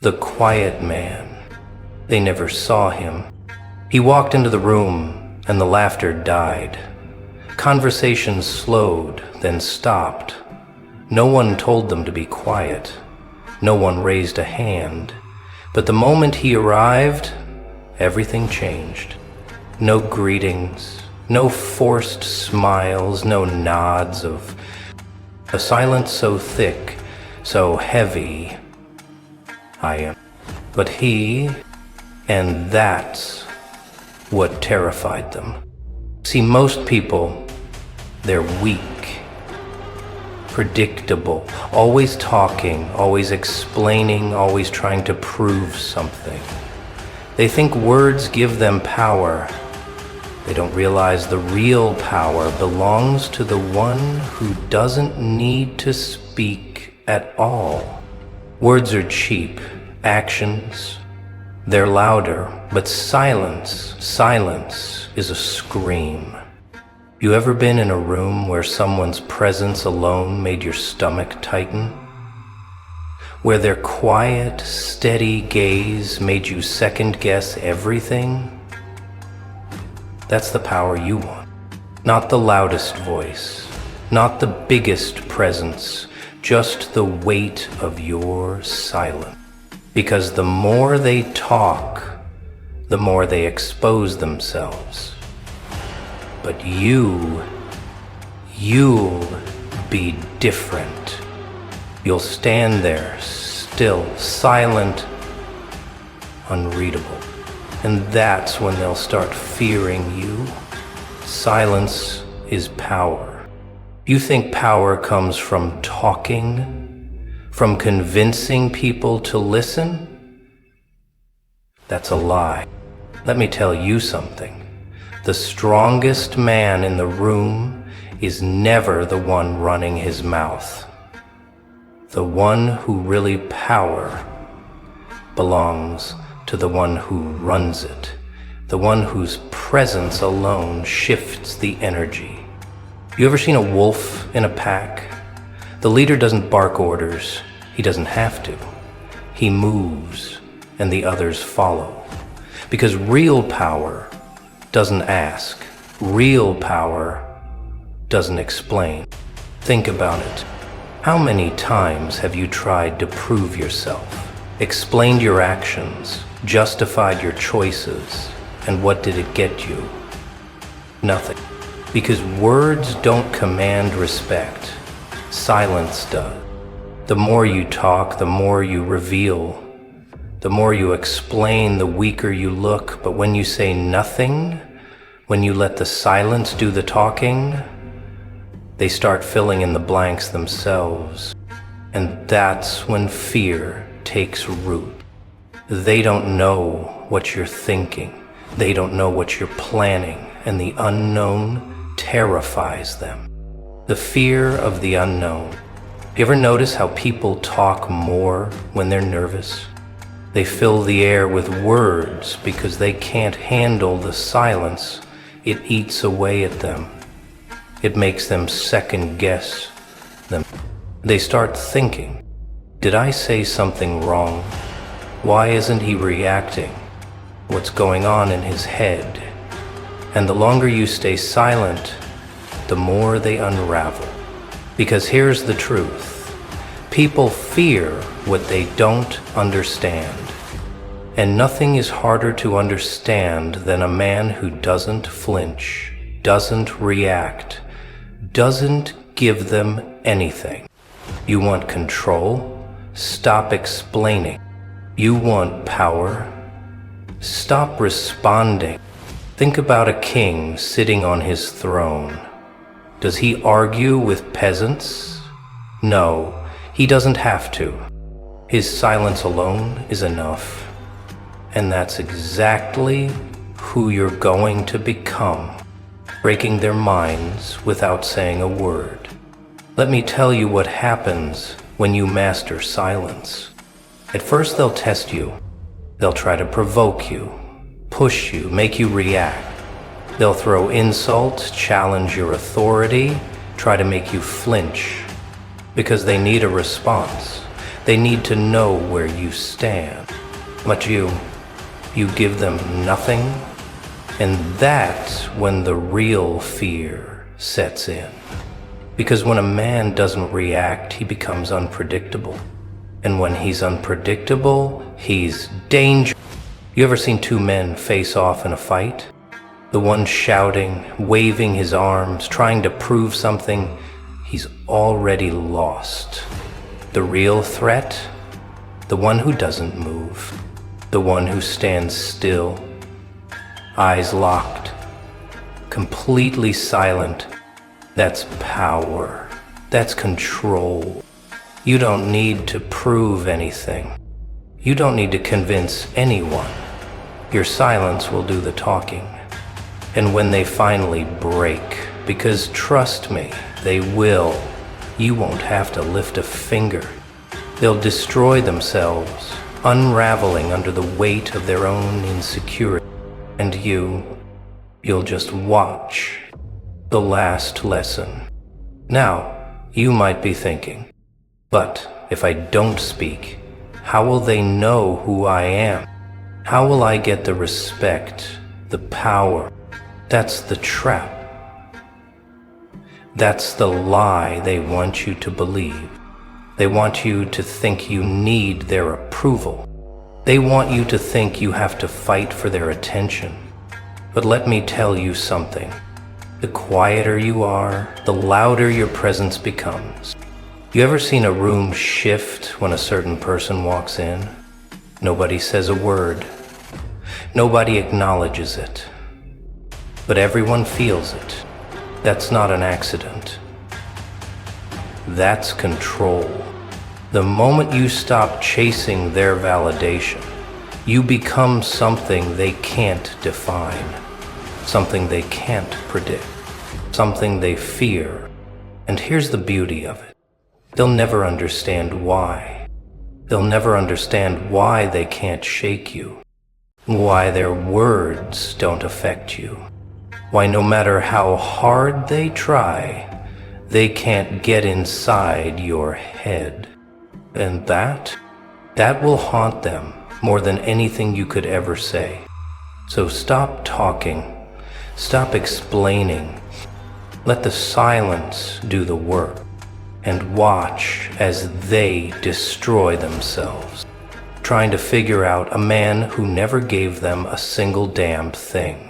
The quiet man. They never saw him. He walked into the room and the laughter died. Conversations slowed, then stopped. No one told them to be quiet. No one raised a hand. But the moment he arrived, everything changed. No greetings, no forced smiles, no nods of a silence so thick, so heavy. I am. But he, and that's what terrified them. See, most people, they're weak, predictable, always talking, always explaining, always trying to prove something. They think words give them power. They don't realize the real power belongs to the one who doesn't need to speak at all. Words are cheap. Actions, they're louder. But silence is a scream. You ever been in a room where someone's presence alone made your stomach tighten? Where their quiet, steady gaze made you second-guess everything? That's the power you want. Not the loudest voice, not the biggest presence, just the weight of your silence. Because the more they talk, the more they expose themselves. But you'll be different. You'll stand there, still, silent, unreadable. And that's when they'll start fearing you. Silence is power. You think power comes from talking, from convincing people to listen? That's a lie. Let me tell you something. The strongest man in the room is never the one running his mouth. The one who really power belongs to the one who runs it, the one whose presence alone shifts the energy. You ever seen a wolf in a pack? The leader doesn't bark orders. He doesn't have to. He moves, and the others follow. Because real power doesn't ask. Real power doesn't explain. Think about it. How many times have you tried to prove yourself, explained your actions, justified your choices, and what did it get you? Nothing. Because words don't command respect. Silence does. The more you talk, the more you reveal. The more you explain, the weaker you look. But when you say nothing, when you let the silence do the talking, they start filling in the blanks themselves. And that's when fear takes root. They don't know what you're thinking. They don't know what you're planning. And the unknown terrifies them. The fear of the unknown. You ever notice how people talk more when they're nervous? They fill the air with words because they can't handle the silence. It eats away at them. It makes them second guess them. They start thinking, did I say something wrong? Why isn't he reacting? What's going on in his head? And the longer you stay silent, the more they unravel. Because here's the truth. People fear what they don't understand. And nothing is harder to understand than a man who doesn't flinch, doesn't react, doesn't give them anything. You want control? Stop explaining. You want power? Stop responding. Think about a king sitting on his throne. Does he argue with peasants? No, he doesn't have to. His silence alone is enough. And that's exactly who you're going to become, breaking their minds without saying a word. Let me tell you what happens when you master silence. At first they'll test you. They'll try to provoke you, push you, make you react. They'll throw insults, challenge your authority, try to make you flinch, because they need a response. They need to know where you stand. But you give them nothing, and that's when the real fear sets in. Because when a man doesn't react, he becomes unpredictable. And when he's unpredictable, he's dangerous. You ever seen two men face off in a fight? The one shouting, waving his arms, trying to prove something, he's already lost. The real threat? The one who doesn't move. The one who stands still, eyes locked, completely silent. That's power. That's control. You don't need to prove anything. You don't need to convince anyone. Your silence will do the talking. And when they finally break, because trust me, they will, you won't have to lift a finger. They'll destroy themselves, unraveling under the weight of their own insecurity. And you'll just watch the last lesson. Now, you might be thinking, but if I don't speak, how will they know who I am? How will I get the respect, the power? That's the trap. That's the lie they want you to believe. They want you to think you need their approval. They want you to think you have to fight for their attention. But let me tell you something. The quieter you are, the louder your presence becomes. You ever seen a room shift when a certain person walks in? Nobody says a word. Nobody acknowledges it. But everyone feels it. That's not an accident. That's control. The moment you stop chasing their validation, you become something they can't define, something they can't predict, something they fear. And here's the beauty of it. They'll never understand why. They'll never understand why they can't shake you, why their words don't affect you, why no matter how hard they try, they can't get inside your head. And that will haunt them more than anything you could ever say. So stop talking. Stop explaining. Let the silence do the work. And watch as they destroy themselves, trying to figure out a man who never gave them a single damn thing.